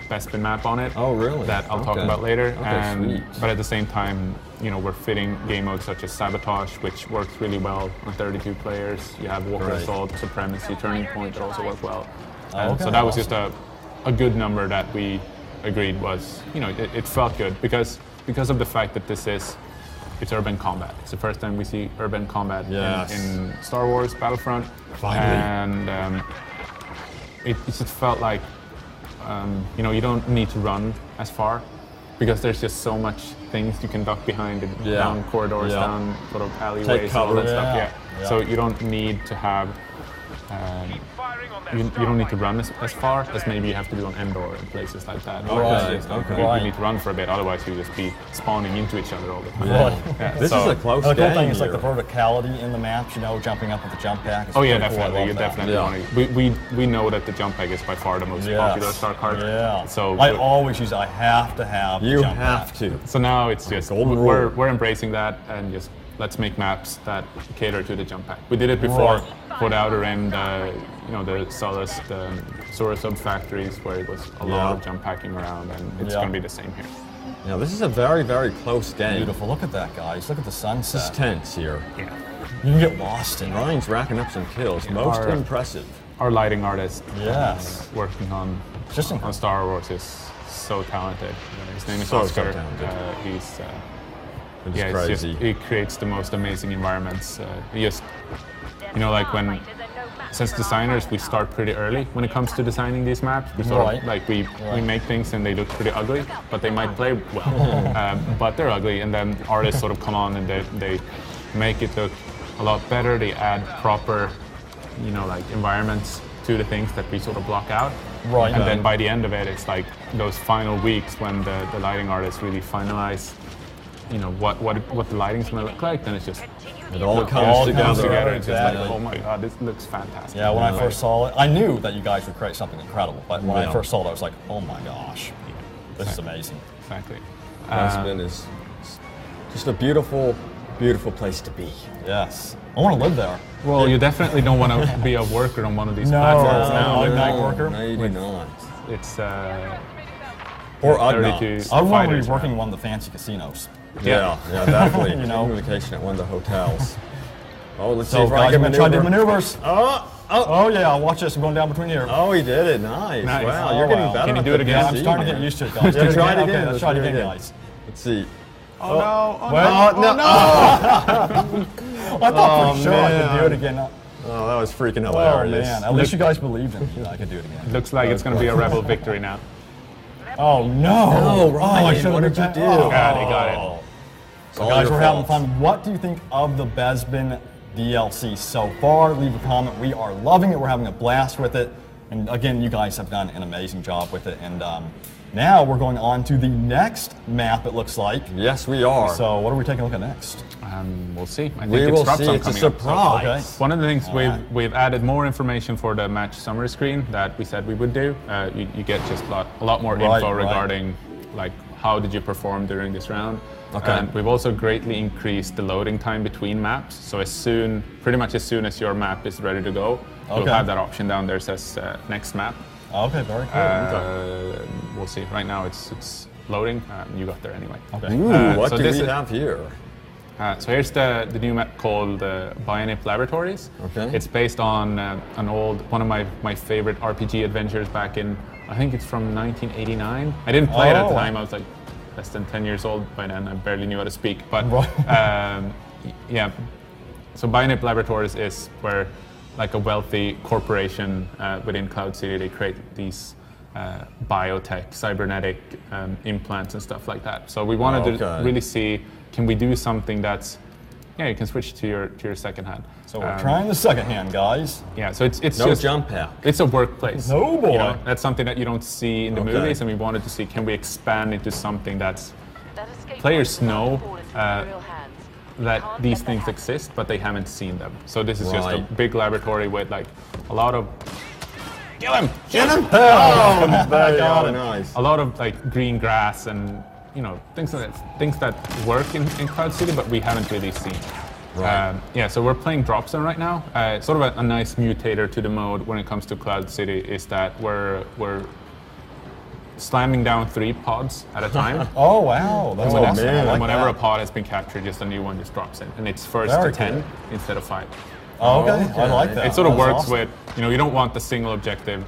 Bespin map on it. Oh, really? That I'll talk Okay. about later. Okay, sweet. But at the same time, you know, we're fitting game modes such as Sabotage, which works really well on 32 players. You have Walker Right. Assault, Supremacy, Turning Point that also work well. Okay, So that was awesome. just a good number that we agreed was, you know, it felt good because of the fact that it's urban combat. It's the first time we see urban combat Yes. in Star Wars Battlefront. Finally. And it just felt like, you know, you don't need to run as far because there's just so much things you can duck behind and Yeah. down corridors, Yeah. down sort of alleyways, and all cover. that stuff. Yeah. Yeah. Yeah. So you don't need to have. You don't need to run as far as maybe you have to do on Endor and places like that. Right, Because okay. you Right. need to run for a bit, otherwise you'll just be spawning into each other all the time. Right. Yeah, This so- is a close And the cool game thing is like here. the verticality in the maps, you know, jumping up with the jump pack. It's Oh yeah, pretty cool. I definitely. love You that. definitely Yeah. want to. We know that the jump pack is by far the most popular Star card. Yeah. So I always use. I have to have. the You jump have pack. to. So now it's just golden we're rule. we're embracing that and just let's make maps that cater to the jump pack. We did it before Right. for the Outer Rim, you know, the Solace, the Sora sub factories where it was a lot Yeah. of jump packing around, and it's Yeah. going to be the same here. Now, this is a very, very close game. Beautiful. Look at that, guys. Look at the This is sunset. tense here. Yeah. You can get lost in it. Ryan's racking up some kills. Most Our- impressive. Our lighting artist, Yes. working on Just incredible. Star Wars is so talented. His name is So Oscar. talented. He's It's yeah, it's just crazy. he creates the most amazing environments. He just, you know, like when since designers, we start pretty early when it comes to designing these maps. We sort Right. of like we make things and they look pretty ugly, but they might play well. But they're ugly, and then artists sort of come on and they make it look a lot better. They add proper, like environments to the things that we sort of block out. Right. And then by the end of it, it's like those final weeks when the lighting artists really finalize, what the lighting's gonna look like. Then it's just It all all comes comes together. It's just like, Exactly. oh my god, this looks fantastic. Yeah, when I first saw it, I knew that you guys would create something incredible. But when I Yeah. first saw it, I was like, oh my gosh, this is amazing. Exactly. Bespin is just a beautiful, beautiful place to be. Yes, I want to live there. Well, you definitely don't want to be a worker on one of these No, platforms no, now. like They're night not- worker? No, you do not. It's Or 32 Ugnaughts. I want to be fighters working in around. one of the fancy casinos. Yeah, definitely. You know. Communication at one of the hotels. Oh, let's see So if I guys, can I'm gonna try to do maneuver. maneuvers. Oh yeah, watch this. I'm going down between here. Oh, he did it. Nice. Nice. Wow, Oh, you're getting wow. better. Can you at do it the again? Yeah, I'm PC, starting to man. get used to it, guys. Yeah, try it Okay, again. let's try it again, again. guys. Let's see. Oh no! Oh Well, no! I thought Oh, for sure I could man. do it again. Oh, that was freaking Oh hilarious. man, at least you guys believed in me that I could do it again. Looks like it's going to be a rebel victory now. Oh no! Oh, I Ryan, should've what did been you do? Oh. God, he got it. It's all Guys, your we're having fault. fun. What do you think of the Bespin DLC so far? Leave a comment. We are loving it. We're having a blast with it. And again, you guys have done an amazing job with it. And now we're going on to the next map, it looks like. Yes, we are. So what are we taking a look at next? We'll see. I think we will Drop see. Zone It's a coming up, so- surprise. Okay. One of the things Alright. we've added more information for the match summary screen that we said we would do. You get just a lot more Right, info right. regarding like how did you perform during this round. Okay. And we've also greatly increased the loading time between maps. So pretty much as soon as your map is ready to go, you'll Okay. have that option down there that says next map. Okay, very cool. We'll see. Right now it's loading. You got there anyway. Okay. Ooh, what so do this we is- have here? So here's the new map called Bionic Laboratories. Okay. It's based on one of my favorite RPG adventures back in, I think it's from 1989. I didn't play it at Oh, the wow. time. I was like less than 10 years old by then. I barely knew how to speak. But Right. yeah, so Bionic Laboratories is where like a wealthy corporation within Cloud City, they create these biotech, cybernetic implants and stuff like that. So we wanted to Okay. really see, can we do something that's, you can switch to your second hand. So we're trying the second hand, guys. Yeah, so it's No just jump pack. it's a workplace. No, boy. You know, that's something that you don't see in the Okay. movies, and we wanted to see, can we expand into something that's players know that these things exist, but they haven't seen them. So this is just a Right. big laboratory with like a lot of kill him, Oh, very got it. nice. a lot of like green grass and things that work in Cloud City, but we haven't really seen. Right. Yeah, so we're playing Drop Zone right now. Sort of a nice mutator to the mode when it comes to Cloud City is that we're slamming down 3 pods at a time. Oh wow, that's Oh, awesome. man. I And like whenever that. a pod has been captured, just a new one just drops in, and it's first Very to 10 cool. instead of 5. Oh, okay. I Okay. like that. It sort of That's works awesome. with, you don't want the single objective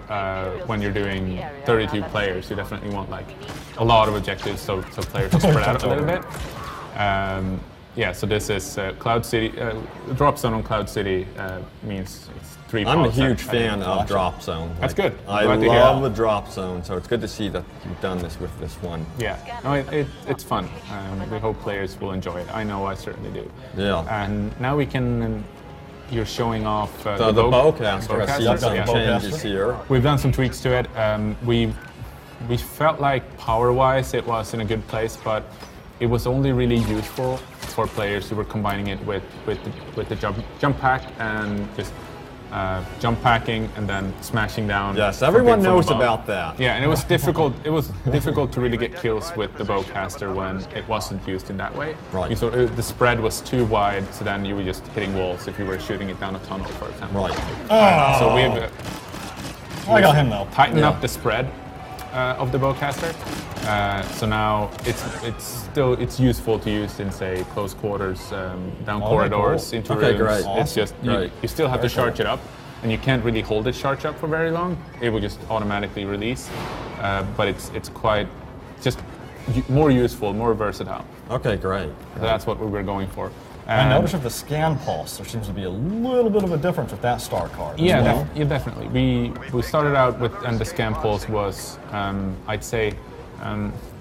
when you're doing 32 players. You definitely want like a lot of objectives so players are spread out a little bit. Yeah, so this is Cloud City. Drop Zone on Cloud City means it's 3 pods. I'm a huge at fan time. of Drop Zone. That's good. I Glad to hear love that. the Drop Zone, so it's good to see that you've done this with this one. Yeah, no, it's fun. We hope players will enjoy it. I know I certainly do. Yeah. And now we can. You're showing off So the bowcaster, I see you've bowcasters, done yeah. changes here. We've done some tweaks to it. We felt like power-wise it was in a good place, but it was only really useful for players who were combining it with the jump pack and just jump packing and then smashing down. Yes, from everyone from knows above. about that. Yeah, and it was difficult. It was difficult to really get kills with the bowcaster when it wasn't used in that way. Right. The spread was too wide, so then you were just hitting walls if you were shooting it down a tunnel, for example. Right. So we've I got him though. tightened Yeah. up the spread of the bowcaster. So now it's useful to use in, say, close quarters, down corridors, cool. into Okay, rooms. great. It's Awesome. just Great. you still have Very to charge it up, and you can't really hold it charged up for very long. It will just automatically release, but it's quite just more useful, more versatile. Okay, great. So that's what we were going for. I noticed with the scan pulse, there seems to be a little bit of a difference with that star card. Yeah, as well. yeah, definitely. We started out with, and the scan pulse was, I'd say,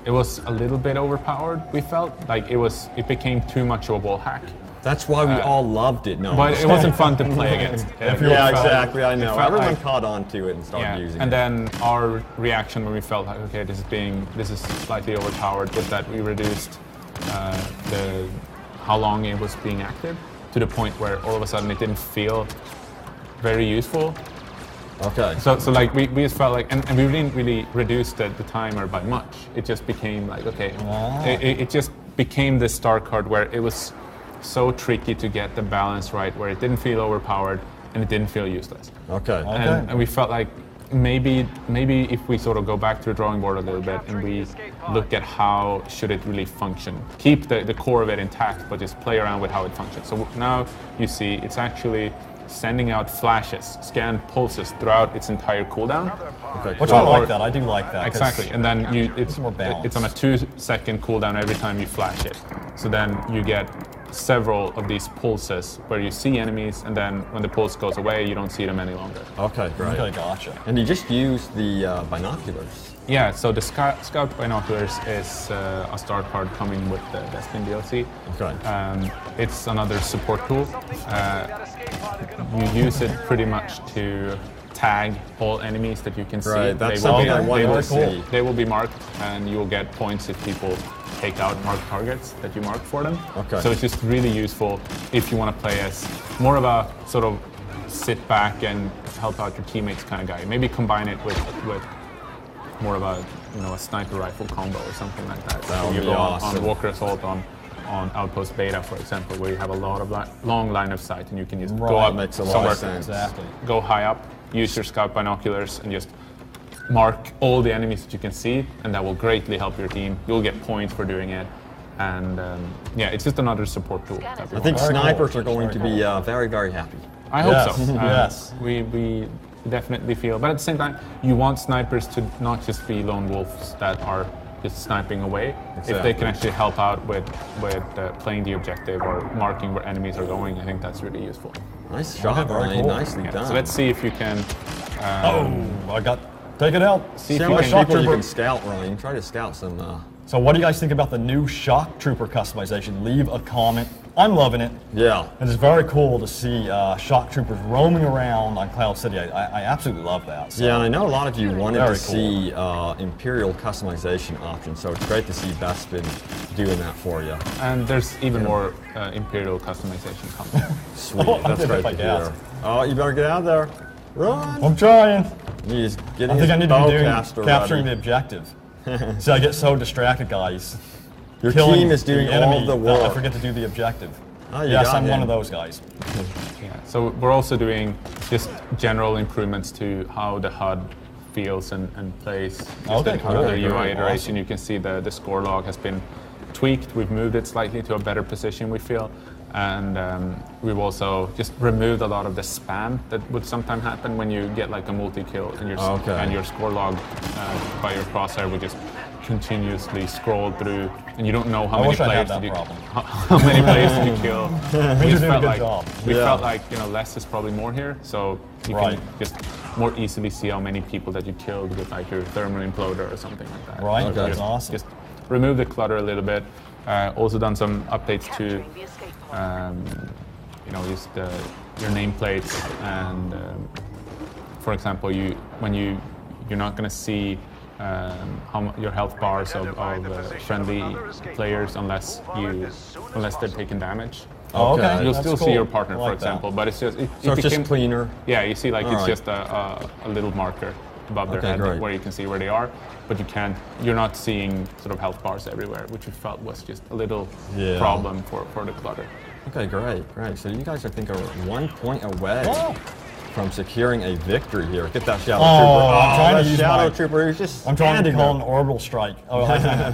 it was a little bit overpowered. We felt like it became too much of a wall hack. That's why we all loved it. No, But it wasn't fun to play against. yeah, exactly. I know. felt Everyone like- caught on to it and started using and it. then our reaction when we felt like, okay, this is slightly overpowered, was that we reduced how long it was being active to the point where all of a sudden it didn't feel very useful. Okay. So like we just felt like, and we didn't really reduce the timer by much. It just became like, okay, it just became this star card where it was so tricky to get the balance right, where it didn't feel overpowered and it didn't feel useless. Okay. And we felt like maybe if we sort of go back to the drawing board a little bit and we look at how should it really function, keep the core of it intact, but just play around with how it functions. So now you see it's actually sending out flashes, scan pulses throughout its entire cooldown. Okay. Which I like that. I do like that. 'cause Exactly, and then it's more balanced. It's on a 2-second cooldown every time you flash it. So then you get several of these pulses where you see enemies, and then when the pulse goes away, you don't see them any longer. Okay, great. Okay, gotcha. And you just use the binoculars. Yeah, so the Scout Binoculars is a star card coming with the Bespin DLC. Okay. It's another support tool. You use it pretty much to tag all enemies that you can see. Right, that's They will something be- I wanted they will- to see. They will be marked, and you will get points if people take out marked targets that you mark for them. Okay. So it's just really useful if you want to play as more of a sort of sit back and help out your teammates kind of guy. Maybe combine it with more of a a sniper rifle combo or something like that. That would you be go awesome. on Walker Assault on Outpost Beta, for example, where you have a lot of long line of sight and you can just go Right. up Makes a lot somewhere, of sense. Exactly. go high up, use your scout binoculars and just mark all the enemies that you can see, and that will greatly help your team. You'll get points for doing it, and yeah, it's just another support tool. That we I think Very cool. snipers are going to Very be very, very happy. I hope Yes, so. yes. We definitely feel, but at the same time, you want snipers to not just be lone wolves that are just sniping away. If they Exactly. can actually help out with playing the objective or marking where enemies are going, I think that's really useful. Nice shot, very Ryan. cool. Nicely Yeah, done. so let's see if you can. Take it out. See if See how you many can. people you Trooper. can scout, Ryan. Try to scout some. So what do you guys think about the new Shock Trooper customization? Leave a comment. I'm loving it. Yeah. It is very cool to see Shock Troopers roaming around on Cloud City. I absolutely love that. So. Yeah, and I know a lot of you wanted Very to see Imperial customization options, so it's great to see Bespin doing that for you. And there's even more Imperial customization coming. Sweet, Oh, I that's did great it by to hear. gas. Oh, you better get out of there. Run! I'm trying. He's I getting think I his need to be doing bowcaster capturing the ready. objective. See, I get so distracted, guys. Your Killing team is doing the all enemy, the that I work. forget to do the objective. Oh, you Yes, got I'm one him. of those guys. Yeah. So we're also doing just general improvements to how the HUD feels and plays. Just Okay, cool. another Okay, UI great. iteration. Awesome. You can see the score log has been tweaked. We've moved it slightly to a better position, we feel. And we've also just removed a lot of the spam that would sometimes happen when you get like a multi-kill and your score log by your crosshair would just continuously scroll through, and you don't know how I many wish I had players that did you problem. how many players did you kill. Means you're doing a good job. We Yeah. felt like less is probably more here, so you Right. can just more easily see how many people that you killed with like your thermal imploder or something like that. Right, So that's just, awesome. Just remove the clutter a little bit. Also done some updates to just your nameplates, and for example, you're not going to see your health bars of friendly players unless they're taking damage. Oh, okay. You'll That's still cool. see your partner, I for like that. example, but it's just So it's just became- cleaner. Yeah, you see, like All it's right. just a little marker above their Okay, head great. where you can see where they are, but you're not seeing sort of health bars everywhere, which we felt was just a little Yeah. problem for the clutter. Okay, great. So you guys, I think, are 1 point away Oh. from securing a victory here. Get that Shadow Oh, Trooper. I'm trying to that use Shadow my- Trooper is just I'm trying to standing call there. an orbital strike. Oh, I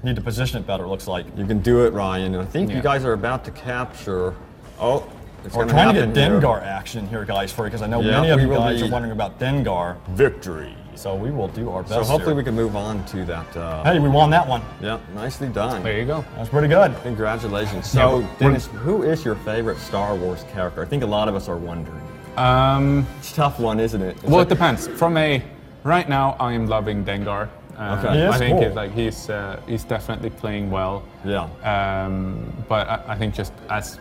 need to position it better, it looks like. You can do it, Ryan. And I think Yeah. you guys are about to capture. Oh, It's We're gonna trying to happen get here. Dengar action here, guys, for you, because I know Yeah, many of we you will guys be- are wondering about Dengar. Victory. So we will do our best. So hopefully here. we can move on to that. Hey, we won that one. Yeah, nicely done. There you go. That's pretty good. Congratulations. Yeah, So, we're- Dennis, who is your favorite Star Wars character? I think a lot of us are wondering. It's a tough one, isn't it? It's Well, like- it depends. Right now, I am loving Dengar. Okay. He is I think cool. he's definitely playing well. Yeah. But I think just as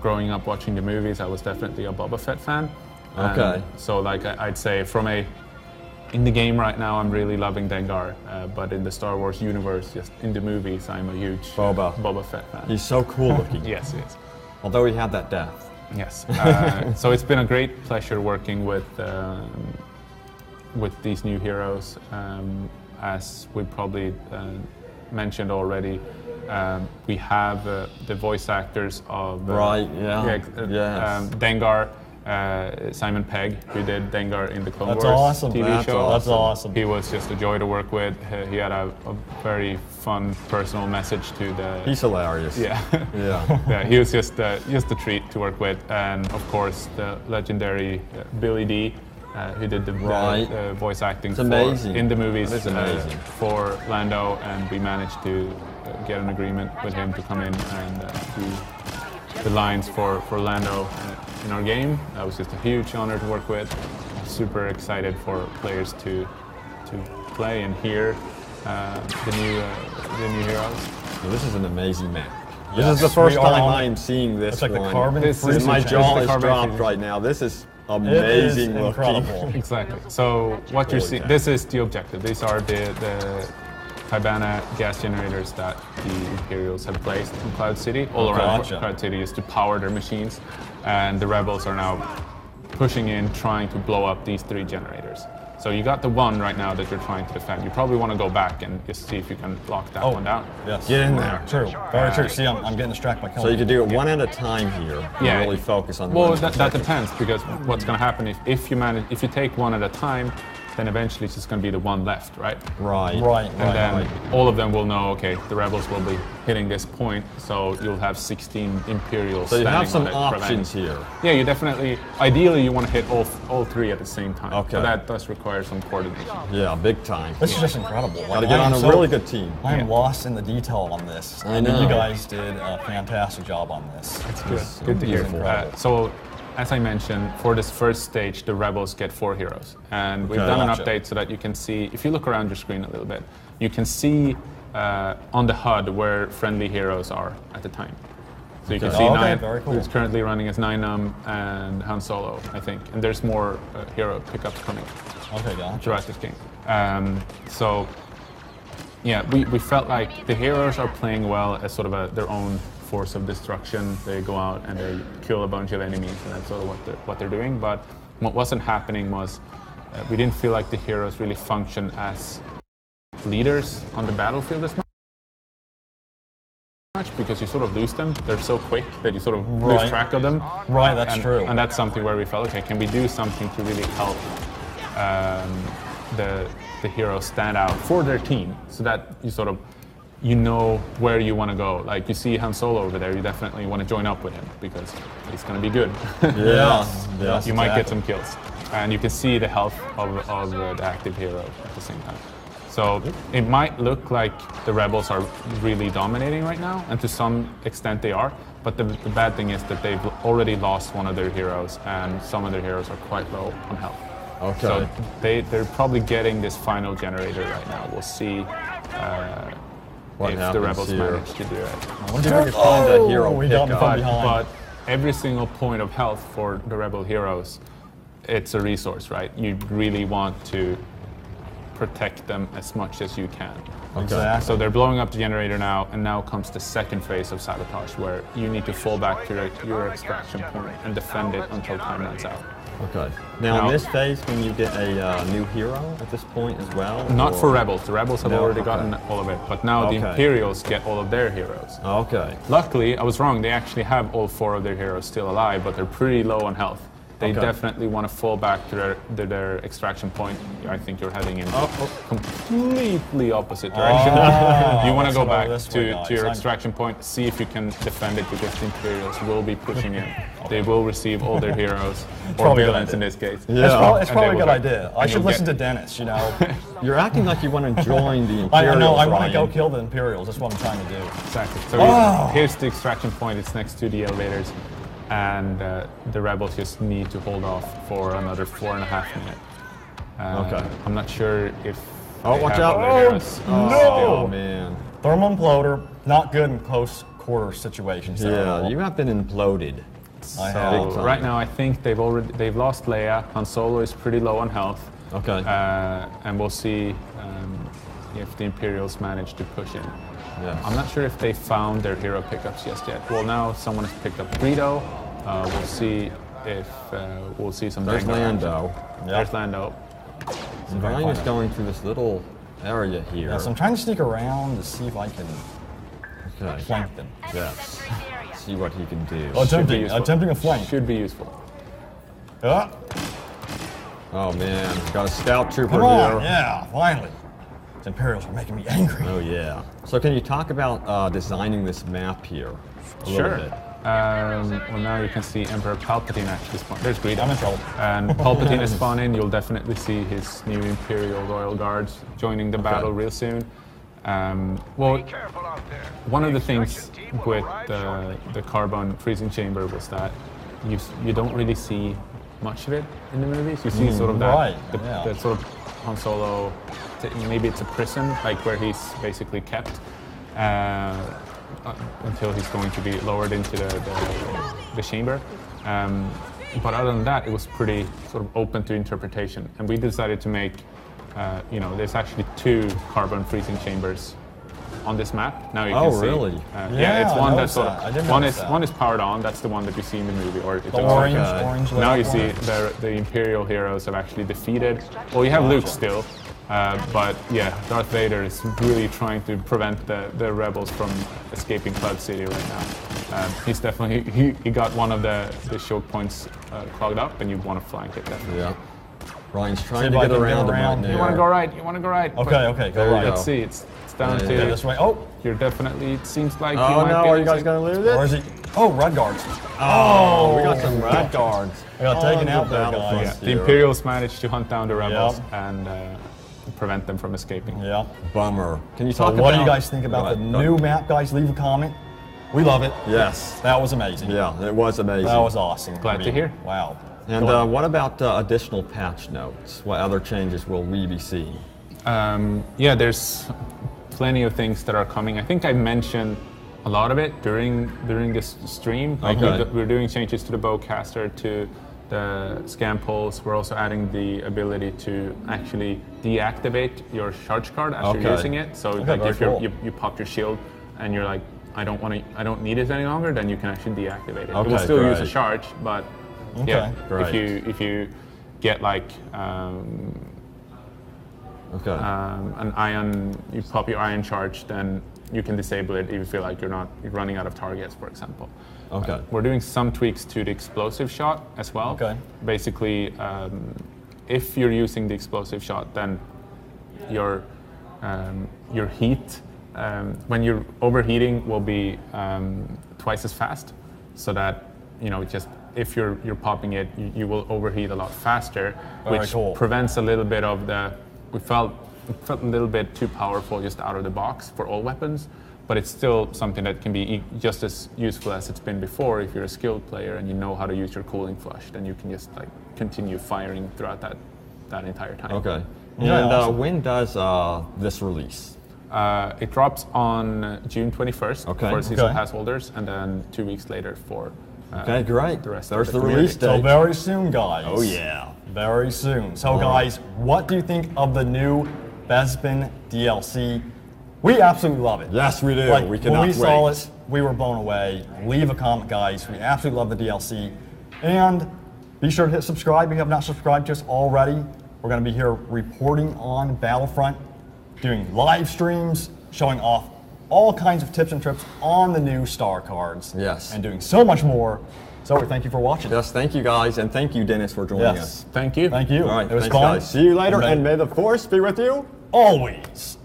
growing up watching the movies, I was definitely a Boba Fett fan. Okay. So like I'd say in the game right now, I'm really loving Dengar. But in the Star Wars universe, just in the movies, I'm a huge Boba Fett fan. He's so cool looking. Yes, yes. Although he had that death. Yes. So it's been a great pleasure working with these new heroes. As we probably mentioned already, we have the voice actors of Dengar, Simon Pegg, who did Dengar in the Clone That's Wars awesome. TV That's show. awesome. That's awesome. He was just a joy to work with. He had a very fun personal message to the. He's hilarious. Yeah. Yeah. Yeah, he was just a treat to work with, and of course the legendary Billy D, who did the voice acting amazing. in the movies That is amazing. for Lando, and we managed to get an agreement with him to come in and do the lines for Lando in our game. That was just a huge honor to work with. Super excited for players to play and hear the new heroes. Well, this is an amazing map. Yes, This is the first we are time on- I am seeing this It's like one. the carbon This free is My This jaw the is carbon dropped free. right now. This is It is amazing looking. incredible. Exactly. So what you're Holy seeing, cow. this is the objective. These are the Kybana gas generators that the Imperials have placed in Cloud City, all around Gotcha. Cloud City, is to power their machines, and the rebels are now pushing in, trying to blow up these 3 generators. So you got the one right now that you're trying to defend. You probably want to go back and just see if you can lock that one down. Yes. Get in there. True. Very true. See, I'm getting distracted by So killing. you can do it one at a time here. And Yeah. really focus on Well, one that specific. depends, because what's going to happen if you take one at a time, then eventually it's just going to be the one left, right? Right. Right. And then all of them will know, okay, the rebels will be hitting this point, so you'll have 16 Imperials So you standing have some on it, options preventing. here. Yeah, you definitely, ideally you want to hit all 3 at the same time. Okay. But that does require some coordination. Yeah, big time. This is just incredible. Got to get on a really good team. I am Yeah. lost in the detail on this. I mean, know. you guys did a fantastic job on this. Good to hear. Incredible. So, as I mentioned, for this first stage, the rebels get 4 heroes. And we've Okay. done an Gotcha. update so that you can see, if you look around your screen a little bit, you can see on the HUD where friendly heroes are at the time. So you can Okay. see Okay, Nine, very cool. who's currently running as Ninum and Han Solo, I think. And there's more hero pickups coming Okay, gotcha. throughout this game. So, yeah, we felt like the heroes are playing well as sort of their own force of destruction. They go out and they kill a bunch of enemies, and that's sort of what they're doing. But what wasn't happening was we didn't feel like the heroes really function as leaders on the battlefield as much, because you sort of lose them. They're so quick that you sort of lose Right. track of them. Right, that's And- true. And that's something where we felt, okay, can we do something to really help the heroes stand out for their team, so that you know where you want to go. Like you see Han Solo over there, you definitely want to join up with him because he's going to be good. Yeah. Yes, You might get exactly. some kills, and you can see the health of the active hero at the same time. So it might look like the rebels are really dominating right now, and to some extent they are, but the bad thing is that they've already lost one of their heroes, and some of their heroes are quite low on health. Okay. So they're probably getting this final generator right now. We'll see What if the happens rebels here? manage to do it. I wonder if I can find a hero we got him pickup. from behind. But every single point of health for the rebel heroes, it's a resource, right? You really want to protect them as much as you can. Exactly. So they're blowing up the generator now, and now comes the second phase of sabotage, where you need to fall back to your extraction point and defend it until time runs out. Okay. Now, Now- in this phase, can you get a new hero at this point as well? Not or- for rebels. The rebels have No, already okay. gotten all of it, but now the Okay. Imperials get all of their heroes. Okay. Luckily, I was wrong. They actually have all 4 of their heroes still alive, but they're pretty low on health. They Okay. definitely want to fall back to their extraction point. I think you're heading in completely opposite direction. You want to go let's go back this way, guys. to your I'm- extraction point, see if you can defend it because the Imperials will be pushing in. They will receive all their heroes, or Probably a good villains in idea. this case. Yeah. It's And probably they a will good get- idea. I and should you'll listen get- to Dennis, you know. You're acting like you want to join the I Imperials. know, I want to Ryan. go kill the Imperials. That's what I'm trying to do. Exactly. So Oh. here's the extraction point. It's next to the elevators, and the rebels just need to hold off for another 4.5 minutes. Okay. I'm not sure if. Oh, they watch have out. all their Oh, heroes no. still. Oh, man. Thermal imploder, not good in close quarter situations. at Yeah, all. you have been imploded. I Big have. time. Right now, I think they've lost Leia. Han Solo is pretty low on health. Okay. And we'll see if the Imperials manage to push in. Yes. I'm not sure if they found their hero pickups just yet. Well, now someone has picked up Greedo. We'll see if we'll see some. There's Jango action. Lando. There's Lando. Ryan is going through this little area here. Yeah, so I'm trying to sneak around to see if I can Okay. flank them. Yes. See what he can do. Oh, Should be attempting, useful. attempting a flank. Should be useful. Ah, Oh man, got a scout trooper come on, here. yeah, finally. The Imperials are making me angry. Oh yeah. So can you talk about designing this map here a little Sure. bit? Well, now you can see Emperor Palpatine actually spawn. There's Greedo. I'm in trouble. And Palpatine is spawn in. You'll definitely see his new Imperial Royal Guards joining the battle real soon. Well, one of the things with the carbon freezing chamber was that you don't really see much of it in the movies. You see sort of that right, the, yeah. the sort of Han Solo, maybe it's a prison, like where he's basically kept until he's going to be lowered into the chamber. But other than that, it was pretty sort of open to interpretation. And we decided to make, there's actually 2 carbon freezing chambers on this map. Now you can Oh, see. really? Yeah, it's I one noticed that's sort that. I of didn't one notice is that. one is powered on. That's the one that you see in the movie, or it The looks orange, like. orange. Now you little see one. the Imperial heroes have actually defeated. Well, you have Luke still, but yeah, Darth Vader is really trying to prevent the rebels from escaping Cloud City right now. He's definitely he got one of the choke points clogged up, and you want to flank it definitely. Yeah. Ryan's See trying if to I get can get around him right around. now. You want to go right. You want to go right. Okay, but okay, There go you right. go. Let's see. It's down Yeah, to yeah. This way. Oh, you're definitely. It seems like you Oh might no, be are you able guys to- gonna lose where it? is he? Oh, red guards. Oh, we got some red guards. I got taken on out the there, Battlefront guys. The here. Imperials managed to hunt down the rebels Yep. and prevent them from escaping. Yeah. Bummer. Can you So talk about what do you guys think about the Go ahead. new map, guys? Leave a comment. We love it. Yes. That was amazing. Yeah, it was amazing. That was awesome. Glad to hear. Wow. And Go ahead. what about additional patch notes? What other changes will we be seeing? Yeah, there's plenty of things that are coming. I think I mentioned a lot of it during this stream. Like Okay. we're doing changes to the bowcaster, to the scam pulse. We're also adding the ability to actually deactivate your charge card as Okay. you're using it. So like very if cool. you pop your shield and you're like, I don't need it any longer, then you can actually deactivate it. It will Okay, still use a great. charge, but Okay, yeah, great. if you get like Okay. an ion, you pop your ion charge, then you can disable it if you feel like you're running out of targets, for example. Okay. We're doing some tweaks to the explosive shot as well. Okay. Basically, if you're using the explosive shot, then your heat, when you're overheating, will be twice as fast. So that just if you're popping it, you will overheat a lot faster, Very which cool. prevents a little bit of the. We felt a little bit too powerful just out of the box for all weapons, but it's still something that can be just as useful as it's been before. If you're a skilled player and you know how to use your cooling flush, then you can just like continue firing throughout that entire time. Okay. Yeah, And awesome. when does this release? It drops on June 21st Okay. for season Okay. pass holders, and then 2 weeks later for Okay, great. the rest There's of the the release So date. very soon, guys. Oh yeah. Very soon. So guys, what do you think of the new Bespin DLC? We absolutely love it. Yes, we do. Like, We cannot when we saw wait. it, we were blown away. Leave a comment, guys. We absolutely love the DLC. And be sure to hit subscribe if you have not subscribed to us already. We're going to be here reporting on Battlefront, doing live streams, showing off all kinds of tips and trips on the new star cards. Yes. And doing so much more. So we thank you for watching. Yes, thank you guys, and thank you, Dennis, for joining us. Thank you. Thank you. All right, it was thanks, fun. guys. See you later, and may the force be with you Always.